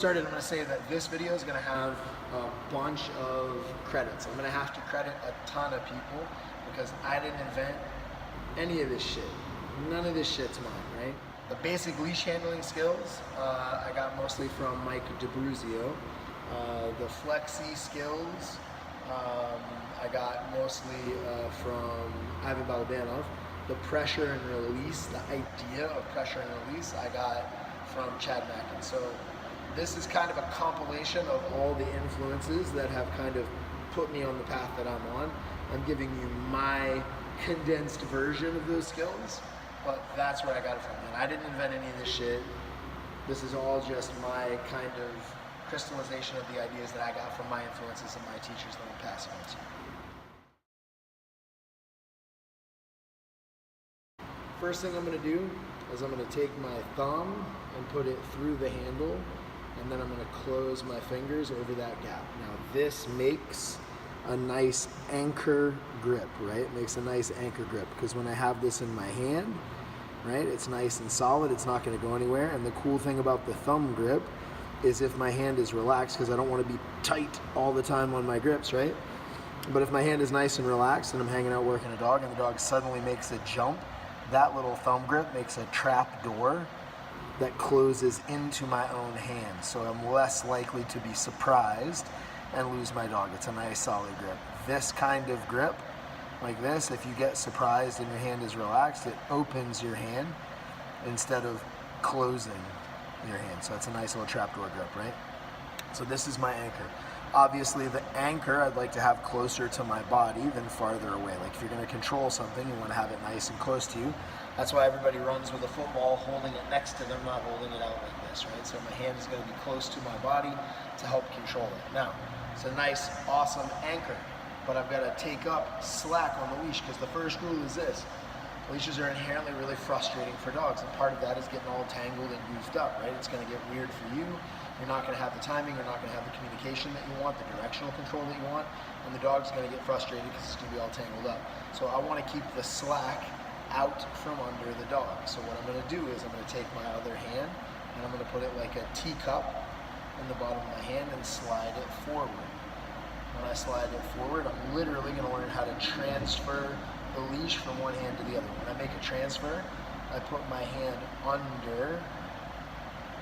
started, I'm going to say that this video is going to have a bunch of credits. I'm going to have to credit a ton of people because I didn't invent any of this shit. None of this shit's mine, right? The basic leash handling skills I got mostly from Mike DeBruzio. The flexi skills I got mostly from Ivan Balabanov. The pressure and release, the idea of pressure and release, I got from Chad Mackin. So this is kind of a compilation of all the influences that have kind of put me on the path that I'm on. I'm giving you my condensed version of those skills, but that's where I got it from. And I didn't invent any of this shit. This is all just my kind of crystallization of the ideas that I got from my influences and my teachers that I'm passing on to you. First thing I'm going to do is I'm going to take my thumb and put it through the handle, and then I'm going to close my fingers over that gap. Now this makes a nice anchor grip, right? It makes a nice anchor grip because when I have this in my hand, right, it's nice and solid, it's not going to go anywhere. And the cool thing about the thumb grip is if my hand is relaxed, because I don't want to be tight all the time on my grips, right? But if my hand is nice and relaxed and I'm hanging out working a dog and the dog suddenly makes a jump, that little thumb grip makes a trap door that closes into my own hand. So I'm less likely to be surprised and lose my dog. It's a nice solid grip. This kind of grip, like this, if you get surprised and your hand is relaxed, it opens your hand instead of closing your hand. So it's a nice little trapdoor grip, right? So this is my anchor. Obviously the anchor I'd like to have closer to my body than farther away. Like if you're going to control something, you want to have it nice and close to you. That's why everybody runs with a football holding it next to them, not holding it out like this, right? So my hand is going to be close to my body to help control it. Now, it's a nice, awesome anchor, but I've got to take up slack on the leash because the first rule is this. Leashes are inherently really frustrating for dogs, and part of that is getting all tangled and goofed up, right? It's going to get weird for you. You're not going to have the timing, you're not going to have the communication that you want, the directional control that you want, and the dog's going to get frustrated because it's going to be all tangled up. So I want to keep the slack out from under the dog. So what I'm going to do is I'm going to take my other hand and I'm going to put it like a teacup in the bottom of my hand and slide it forward. When I slide it forward, I'm literally going to learn how to transfer the leash from one hand to the other. When I make a transfer, I put my hand under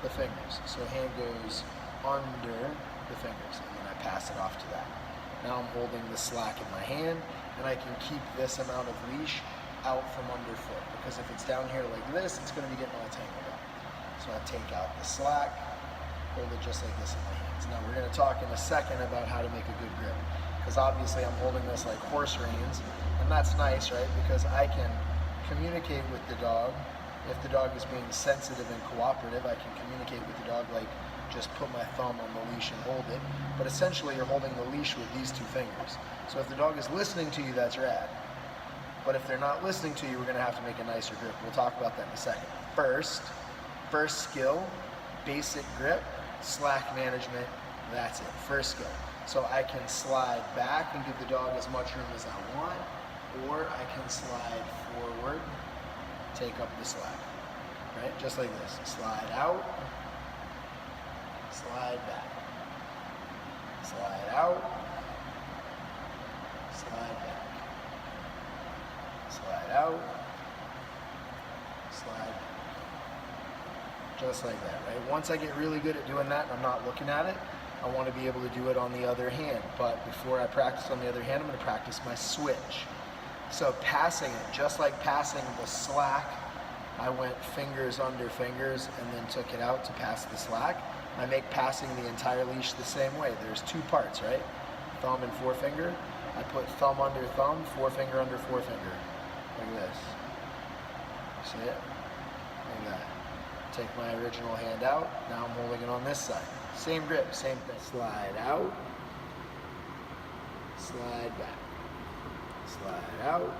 the fingers. So hand goes under the fingers, and then I pass it off to that. Now I'm holding the slack in my hand, and I can keep this amount of leash out from underfoot, because if it's down here like this, it's going to be getting all tangled up. So I take out the slack, hold it just like this in my hands. Now we're going to talk in a second about how to make a good grip, because obviously I'm holding this like horse reins, and that's nice, right? Because I can communicate with the dog. If the dog is being sensitive and cooperative, I can communicate with the dog like just put my thumb on the leash and hold it. But essentially you're holding the leash with these two fingers. So if the dog is listening to you, that's rad. But if they're not listening to you, we're gonna have to make a nicer grip. We'll talk about that in a second. First skill, basic grip, slack management, that's it, first skill. So I can slide back and give the dog as much room as I want, or I can slide forward, take up the slack, right? Just like this, slide out, slide back, slide out, slide back, slide out, slide back. Just like that, right? Once I get really good at doing that and I'm not looking at it, I want to be able to do it on the other hand. But before I practice on the other hand, I'm going to practice my switch. So passing it, just like passing the slack, I went fingers under fingers and then took it out to pass the slack. I make passing the entire leash the same way. There's two parts, right? Thumb and forefinger. I put thumb under thumb, forefinger under forefinger. Like this. See it? Like that. Take my original hand out. Now I'm holding it on this side. Same grip, same thing. Slide out. Slide back. Slide out.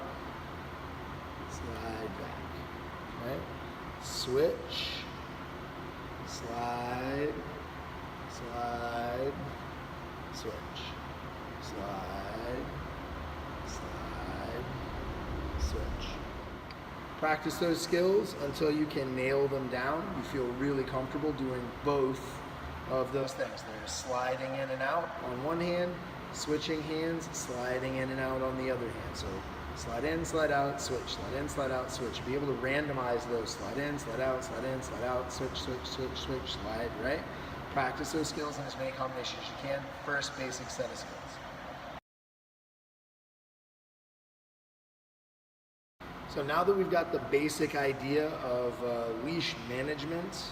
Slide back. Right? Switch. Slide. Slide. Switch. Slide. Slide. Switch. Practice those skills until you can nail them down. You feel really comfortable doing both of those things. There's sliding in and out on one hand, switching hands, sliding in and out on the other hand. So slide in, slide out, switch, slide in, slide out, switch. Be able to randomize those. Slide in, slide out, slide in, slide out, switch, switch, switch, switch, slide, right? Practice those skills in as many combinations as you can. First basic set of skills. So now that we've got the basic idea of leash management,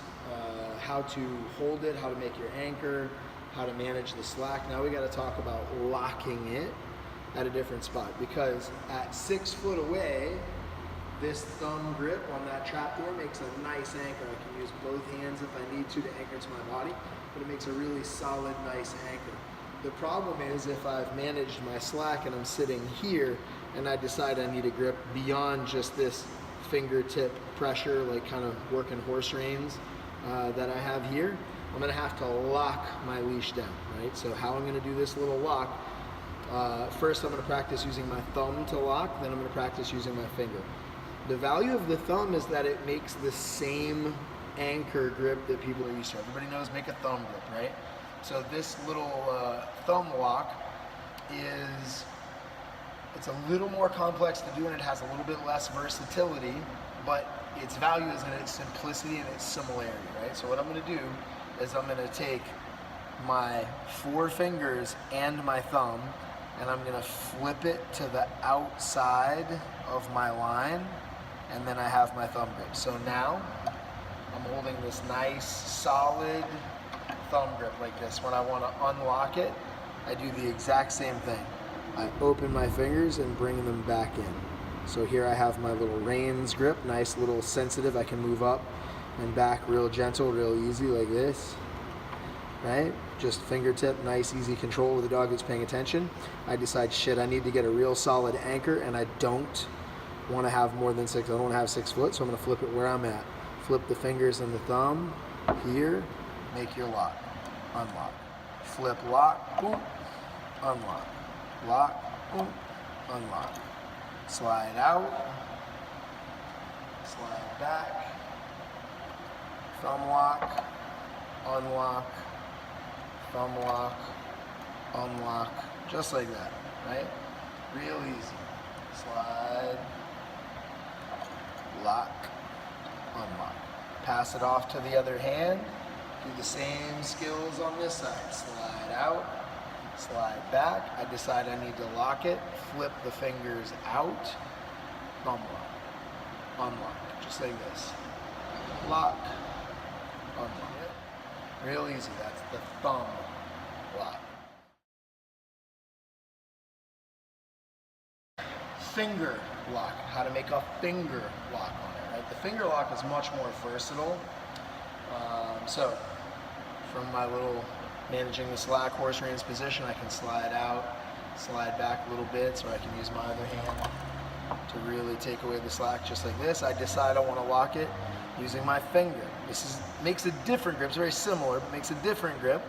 how to hold it, how to make your anchor, how to manage the slack, now we got to talk about locking it at a different spot, because at 6 foot away, this thumb grip on that trapdoor makes a nice anchor. I can use both hands if I need to anchor to my body, but it makes a really solid, nice anchor. The problem is if I've managed my slack and I'm sitting here and I decide I need a grip beyond just this fingertip pressure, like kind of working horse reins that I have here, I'm gonna have to lock my leash down, right? So how I'm gonna do this little lock, first I'm gonna practice using my thumb to lock, then I'm gonna practice using my finger. The value of the thumb is that it makes the same anchor grip that people are used to. Everybody knows make a thumb grip, right? So this little thumb lock it's a little more complex to do and it has a little bit less versatility, but its value is in its simplicity and its similarity, right? So what I'm gonna do is I'm gonna take my 4 fingers and my thumb and I'm gonna flip it to the outside of my line, and then I have my thumb grip. So now I'm holding this nice solid thumb grip like this. When I want to unlock it, I do the exact same thing. I open my fingers and bring them back in. So here I have my little reins grip, nice little sensitive. I can move up and back real gentle, real easy like this, right? Just fingertip, nice easy control with the dog that's paying attention. I decide, shit, I need to get a real solid anchor and I don't want to have more than 6, I don't want to have 6 foot, so I'm going to flip it where I'm at. Flip the fingers and the thumb here, make your lock, unlock. Flip, lock, boom, unlock. Lock, boom, unlock. Slide out, slide back, thumb lock, unlock, thumb lock, unlock, just like that, right? Real easy. Slide, lock, unlock. Pass it off to the other hand. Do the same skills on this side. Slide out, slide back. I decide I need to lock it. Flip the fingers out. Thumb lock, unlock, just like this. Lock, unlock. Real easy. That's the thumb lock. Finger lock, how to make a finger lock on it, right? The finger lock is much more versatile. So from my little managing the slack horse reins position, I can slide out, slide back a little bit, so I can use my other hand to really take away the slack just like this. I decide I want to lock it using my finger. Makes a different grip. It's very similar, but makes a different grip,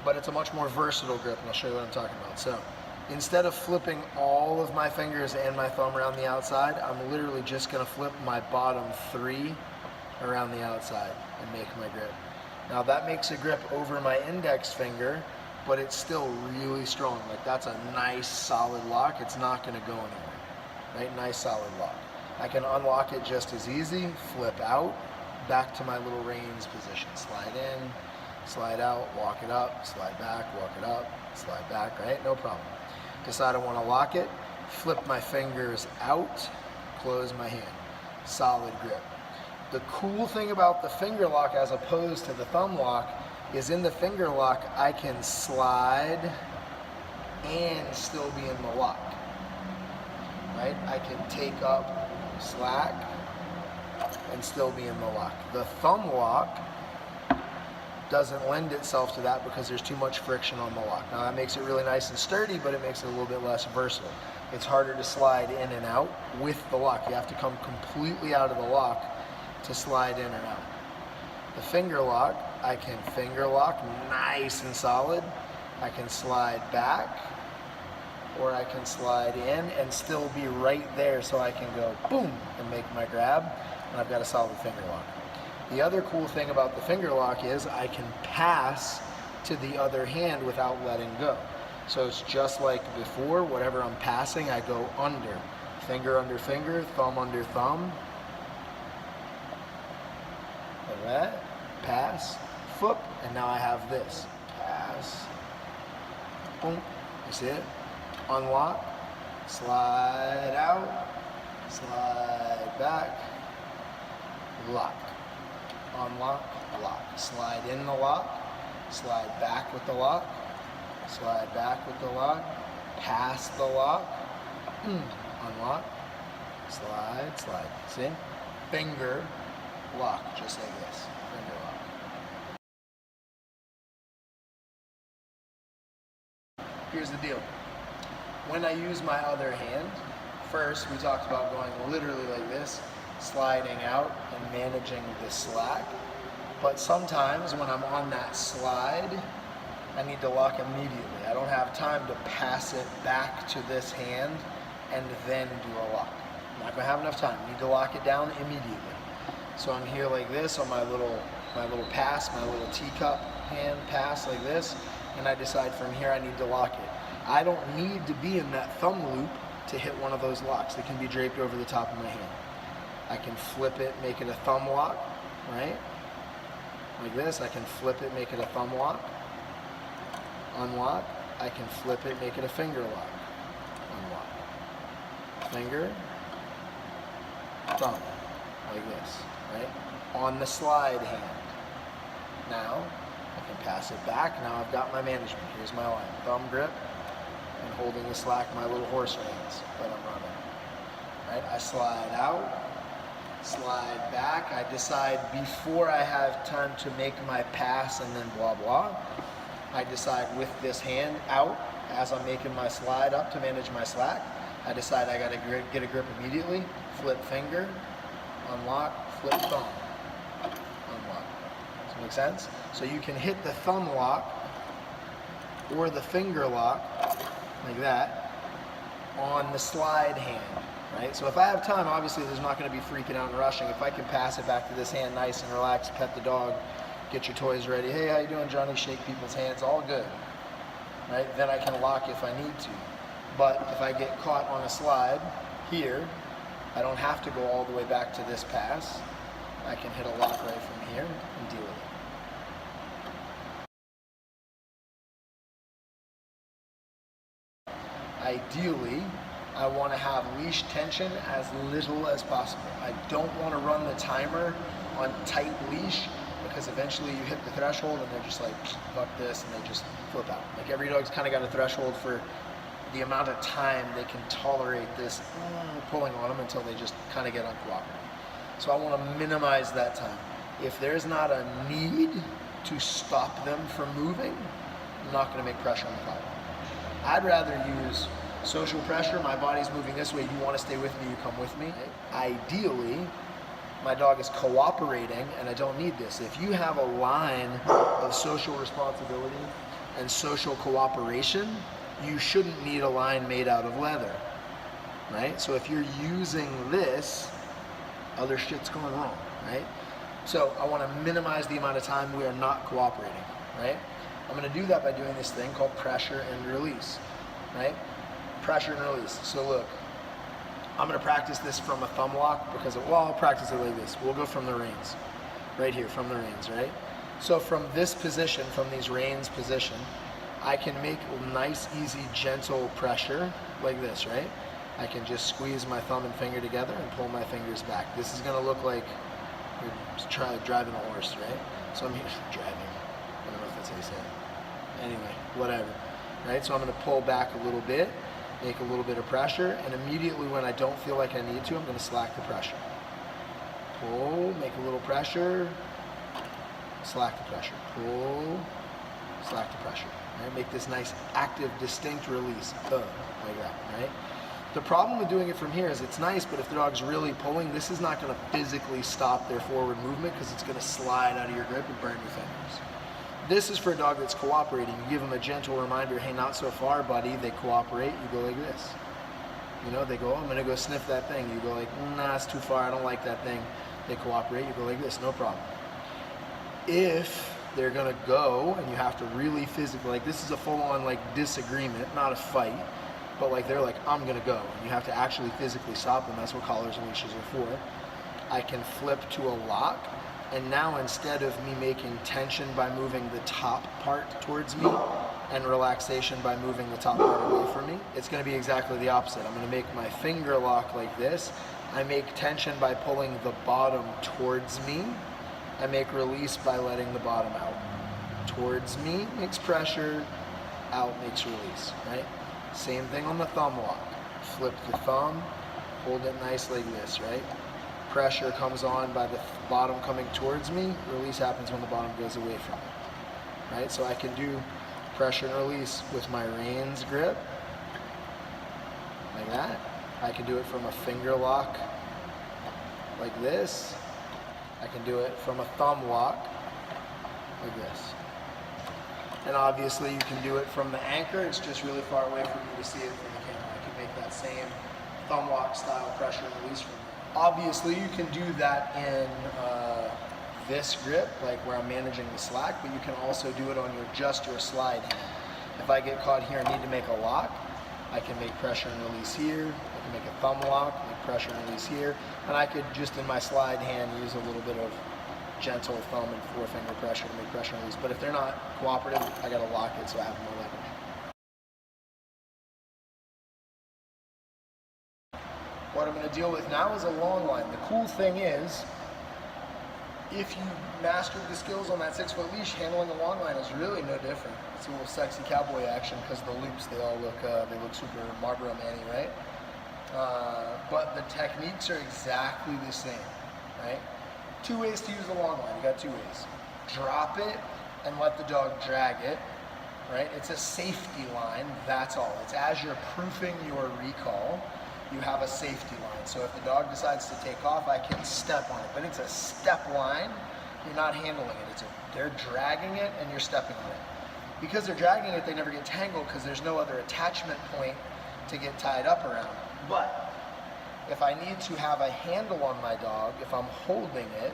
but it's a much more versatile grip, and I'll show you what I'm talking about. So instead of flipping all of my fingers and my thumb around the outside, I'm literally just going to flip my bottom 3 around the outside and make my grip. Now that makes a grip over my index finger, but it's still really strong. Like that's a nice solid lock. It's not going to go anywhere, right? Nice solid lock. I can unlock it just as easy, flip out, back to my little reins position. Slide in, slide out, walk it up, slide back, walk it up, slide back, right? No problem. Decide I want to lock it, flip my fingers out, close my hand. Solid grip. The cool thing about the finger lock as opposed to the thumb lock is in the finger lock I can slide and still be in the lock, right? I can take up slack and still be in the lock. The thumb lock doesn't lend itself to that because there's too much friction on the lock. Now that makes it really nice and sturdy, but it makes it a little bit less versatile. It's harder to slide in and out with the lock. You have to come completely out of the lock to slide in and out. The finger lock, I can finger lock nice and solid. I can slide back, or I can slide in and still be right there, so I can go boom and make my grab, and I've got a solid finger lock. The other cool thing about the finger lock is I can pass to the other hand without letting go. So it's just like before, whatever I'm passing, I go under. Finger under finger, thumb under thumb. Like that, pass, foot, and now I have this. Pass, boom, you see it? Unlock, slide out, slide back, lock. Unlock, lock. Slide in the lock, slide back with the lock, slide back with the lock, pass the lock, unlock, slide, slide. See? Finger lock, just like this. Finger lock. Here's the deal. When I use my other hand, first we talked about going literally like this, sliding out and managing the slack. But sometimes when I'm on that slide, I need to lock immediately. I don't have time to pass it back to this hand and then do a lock. I'm not gonna have enough time. I need to lock it down immediately. So I'm here like this on my little pass, my little teacup hand pass like this, and I decide from here I need to lock it. I don't need to be in that thumb loop to hit one of those locks. They can be draped over the top of my hand. I can flip it, make it a thumb lock, right? Like this, I can flip it, make it a thumb lock. Unlock, I can flip it, make it a finger lock. Unlock. Finger, thumb, like this, right? On the slide hand. Now, I can pass it back. Now I've got my management. Here's my line. Thumb grip, and holding the slack, my little horse reins that I'm running. Right? I slide out, slide back. I decide before I have time to make my pass and then blah blah. I decide with this hand out as I'm making my slide up to manage my slack. I decide I gotta get a grip immediately. Flip finger, unlock, flip thumb, unlock. Does that make sense? So you can hit the thumb lock or the finger lock like that on the slide hand. Right? So if I have time, obviously there's not going to be freaking out and rushing. If I can pass it back to this hand nice and relaxed, pet the dog, get your toys ready. Hey, how you doing, Johnny? Shake people's hands, all good. Right? Then I can lock if I need to. But if I get caught on a slide here, I don't have to go all the way back to this pass. I can hit a lock right from here and deal with it. Ideally, I want to have leash tension as little as possible. I don't want to run the timer on tight leash because eventually you hit the threshold and they're just like, fuck this, and they just flip out. Like every dog's kind of got a threshold for the amount of time they can tolerate this pulling on them until they just kind of get uncooperative. So I want to minimize that time. If there's not a need to stop them from moving, I'm not going to make pressure on the collar. I'd rather use social pressure. My body's moving this way. You want to stay with me, you come with me. Ideally, my dog is cooperating and I don't need this. If you have a line of social responsibility and social cooperation, you shouldn't need a line made out of leather, right? So if you're using this, other shit's going wrong, right? So I want to minimize the amount of time we are not cooperating, right? I'm going to do that by doing this thing called pressure and release, right? Pressure and release. So look, I'm going to practice this from a thumb lock because, well, I'll practice it like this. We'll go from the reins, right here, from the reins, right? So from this position, from these reins position, I can make nice, easy, gentle pressure like this, right? I can just squeeze my thumb and finger together and pull my fingers back. This is going to look like you're driving a horse, right? So I'm here driving. I don't know if that's how you say it. Anyway, whatever, right? So I'm going to pull back a little bit, make a little bit of pressure, and immediately when I don't feel like I need to, I'm going to slack the pressure. Pull, make a little pressure, slack the pressure. Pull, slack the pressure. Right? Make this nice, active, distinct release. Like that, right? The problem with doing it from here is it's nice, but if the dog's really pulling, this is not going to physically stop their forward movement because it's going to slide out of your grip and burn your fingers. This is for a dog that's cooperating. You give them a gentle reminder, hey, not so far, buddy. They cooperate. You go like this. You know, they go, oh, I'm going to go sniff that thing. You go like, nah, it's too far. I don't like that thing. They cooperate. You go like this, no problem. If they're gonna go and you have to really physically, like this is a full-on like disagreement, not a fight, but like they're like, I'm gonna go, and you have to actually physically stop them. That's what collars and leashes are for. I can flip to a lock, and now instead of me making tension by moving the top part towards me and relaxation by moving the top part away from me, it's gonna be exactly the opposite. I'm gonna make my finger lock like this. I make tension by pulling the bottom towards me. I make release by letting the bottom out. Towards me makes pressure, out makes release, right? Same thing on the thumb lock. Flip the thumb, hold it nice like this, right? Pressure comes on by the bottom coming towards me, release happens when the bottom goes away from me, right? So I can do pressure and release with my reins grip, like that. I can do it from a finger lock, like this. I can do it from a thumb lock, like this. And obviously you can do it from the anchor. It's just really far away for me to see it from the camera. I can make that same thumb lock style pressure and release from it. Obviously you can do that in this grip, like where I'm managing the slack, but you can also do it on just your slide hand. If I get caught here and need to make a lock, I can make pressure and release here. I can make a thumb lock, make pressure and release here. And I could just in my slide hand use a little bit of gentle thumb and forefinger pressure to make pressure and release. But if they're not cooperative, I gotta lock it so I have more leverage. What I'm gonna deal with now is a long line. The cool thing is, if you mastered the skills on that 6-foot leash, handling a long line is really no different. It's a little sexy cowboy action because the loops, they look super Marlboro Man-y, right? But the techniques are exactly the same, right? Two ways to use a long line. You got two ways. Drop it and let the dog drag it, right? It's a safety line, that's all. It's as you're proofing your recall, you have a safety line. So if the dog decides to take off, I can step on it. But it's a step line, you're not handling it. They're dragging it and you're stepping on it. Because they're dragging it, they never get tangled because there's no other attachment point to get tied up around. But if I need to have a handle on my dog, if I'm holding it,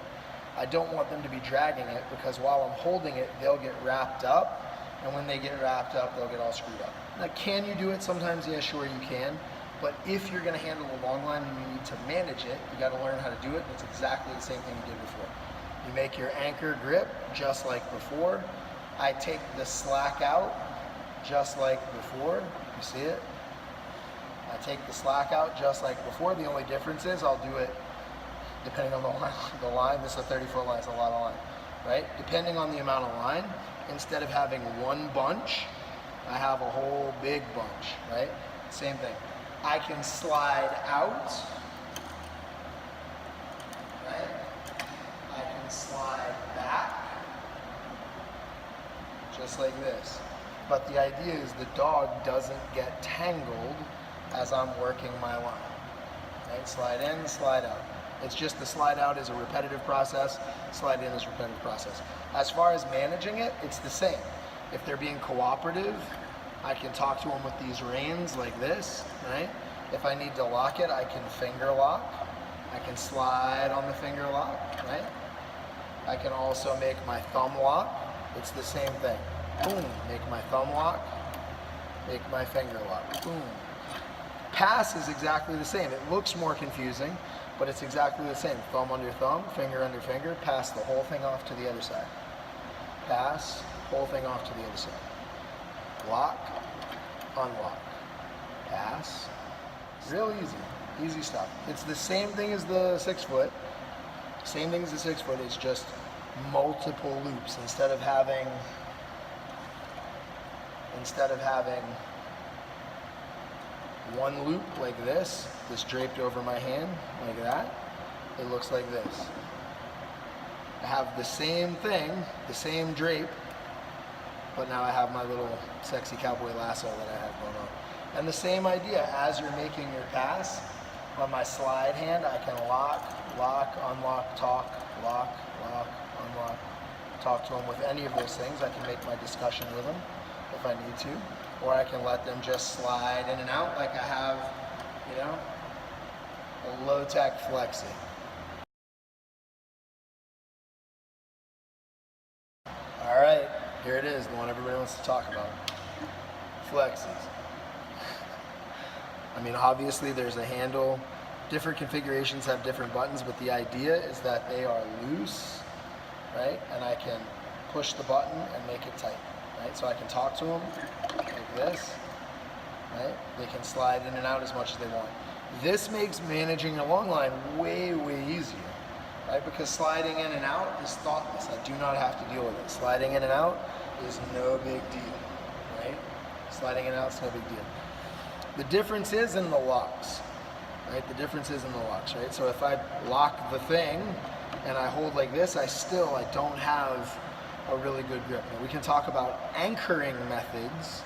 I don't want them to be dragging it because while I'm holding it, they'll get wrapped up. And when they get wrapped up, they'll get all screwed up. Now, can you do it sometimes? Yeah, sure you can. But if you're gonna handle a long line and you need to manage it, you gotta learn how to do it. It's exactly the same thing you did before. You make your anchor grip just like before. I take the slack out just like before. You see it? I take the slack out just like before. The only difference is I'll do it depending on the line. This is a 30-foot line, it's a lot of line, right? Depending on the amount of line, instead of having one bunch, I have a whole big bunch, right? Same thing. I can slide out, right? I can slide back, just like this. But the idea is the dog doesn't get tangled as I'm working my line, right? Slide in, slide out. It's just the slide out is a repetitive process, slide in is a repetitive process. As far as managing it, it's the same. If they're being cooperative, I can talk to them with these reins like this, right? If I need to lock it, I can finger lock. I can slide on the finger lock, right? I can also make my thumb lock. It's the same thing. Boom, make my thumb lock, make my finger lock, boom. Pass is exactly the same. It looks more confusing, but it's exactly the same. Thumb under thumb, finger under finger, pass the whole thing off to the other side. Pass, whole thing off to the other side. Lock, unlock, pass. Real easy, easy stuff. It's the same thing as the 6-foot. Same thing as the 6-foot, it's just multiple loops. Instead of having one loop like this draped over my hand, like that, it looks like this. I have the same thing, the same drape, but now I have my little sexy cowboy lasso that I have going on. And the same idea, as you're making your pass, on my slide hand, I can lock, unlock, talk, lock, unlock, talk to them with any of those things. I can make my discussion with them if I need to, or I can let them just slide in and out like I have, you know, a low-tech flexi. Here it is, the one everybody wants to talk about. Flexies. I mean, obviously there's a handle. Different configurations have different buttons, but the idea is that they are loose, right? And I can push the button and make it tight, right? So I can talk to them like this, right? They can slide in and out as much as they want. This makes managing a long line way, way easier, right? Because sliding in and out is thoughtless. I do not have to deal with it. Sliding in and out is no big deal, right? Sliding in and out is no big deal. The difference is in the locks, right? The difference is in the locks, right? So if I lock the thing and I hold like this, I don't have a really good grip. Now we can talk about anchoring methods.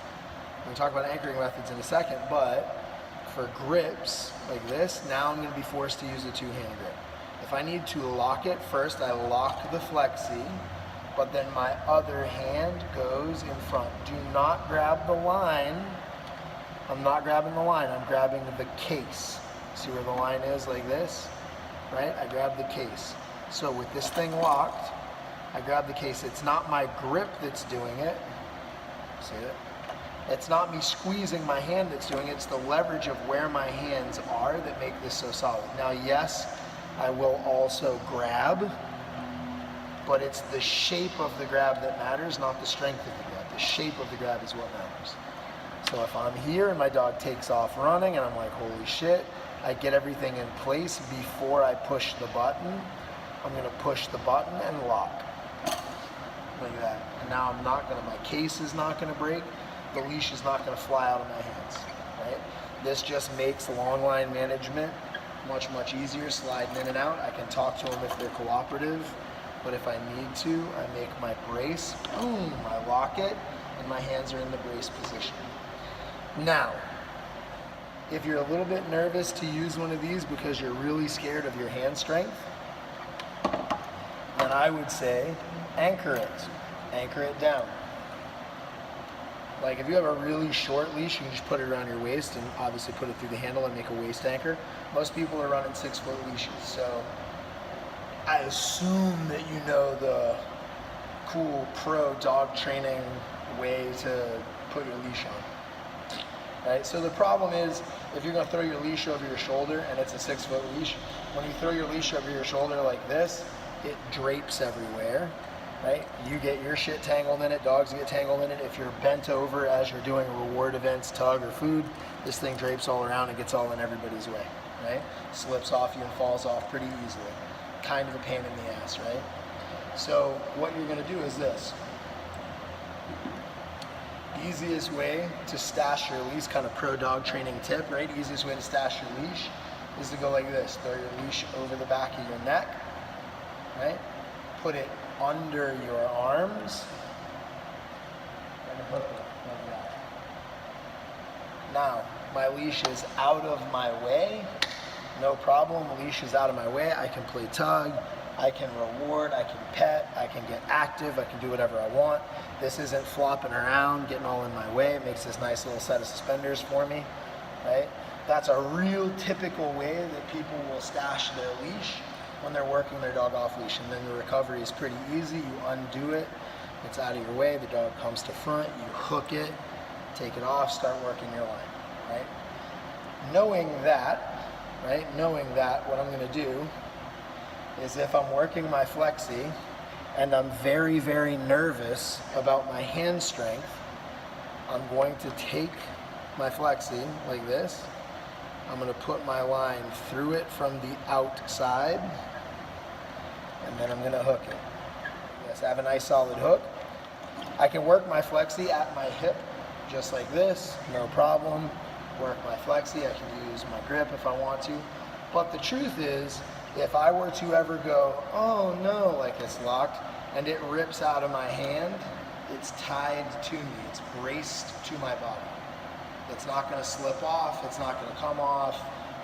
We'll talk about anchoring methods in a second, but for grips like this, now I'm going to be forced to use a two-hand grip. If I need to lock it, first I lock the flexi, but then my other hand goes in front. Do not grab the line. I'm not grabbing the line, I'm grabbing the case. See where the line is like this, right? I grab the case. So with this thing locked, I grab the case. It's not my grip that's doing it. See it? It's not me squeezing my hand that's doing it. It's the leverage of where my hands are that make this so solid. Now, yes, I will also grab, but it's the shape of the grab that matters, not the strength of the grab. The shape of the grab is what matters. So if I'm here and my dog takes off running and I'm like, holy shit, I get everything in place before I push the button. I'm gonna push the button and lock. Like that. And now my case is not gonna break. The leash is not gonna fly out of my hands, right? This just makes long line management much, much easier, sliding in and out. I can talk to them if they're cooperative, but if I need to, I make my brace, boom, I lock it, and my hands are in the brace position. Now, if you're a little bit nervous to use one of these because you're really scared of your hand strength, then I would say anchor it down. Like if you have a really short leash, you can just put it around your waist and obviously put it through the handle and make a waist anchor. Most people are running 6-foot leashes, so I assume that you know the cool pro dog training way to put your leash on. Right? So the problem is, if you're going to throw your leash over your shoulder and it's a 6-foot leash, when you throw your leash over your shoulder like this, it drapes everywhere, right? You get your shit tangled in it, dogs get tangled in it. If you're bent over as you're doing reward events, tug or food, this thing drapes all around and gets all in everybody's way, right? Slips off you and falls off pretty easily. Kind of a pain in the ass, right? So what you're going to do is this. Easiest way to stash your leash, kind of pro dog training tip, right? Easiest way to stash your leash is to go like this. Throw your leash over the back of your neck, right? Put it under your arms and hook it like that. Now, my leash is out of my way. No problem, leash is out of my way. I can play tug, I can reward, I can pet, I can get active, I can do whatever I want. This isn't flopping around, getting all in my way. It makes this nice little set of suspenders for me, right? That's a real typical way that people will stash their leash when they're working their dog off leash. And then the recovery is pretty easy. You undo it, it's out of your way, the dog comes to front, you hook it, take it off, start working your line, right? Knowing that, what I'm gonna do is if I'm working my flexi and I'm very, very nervous about my hand strength, I'm going to take my flexi like this. I'm going to put my line through it from the outside, and then I'm going to hook it. Yes, I have a nice solid hook. I can work my flexi at my hip just like this, no problem. Work my flexi, I can use my grip if I want to. But the truth is, if I were to ever go, oh no, like it's locked, and it rips out of my hand, it's tied to me, it's braced to my body. It's not gonna slip off, it's not gonna come off.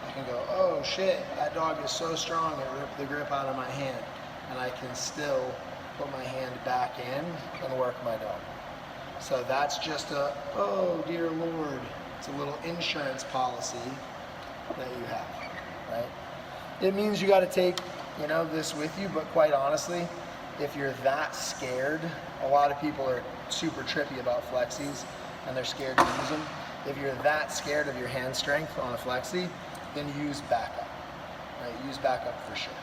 I can go, oh shit, that dog is so strong, it ripped the grip out of my hand. And I can still put my hand back in and work my dog. So that's just a, oh dear Lord, it's a little insurance policy that you have, right? It means you got to take, this with you, but quite honestly, if you're that scared, a lot of people are super trippy about flexies and they're scared to use them. If you're that scared of your hand strength on a flexi, then use backup. Right? Use backup for sure.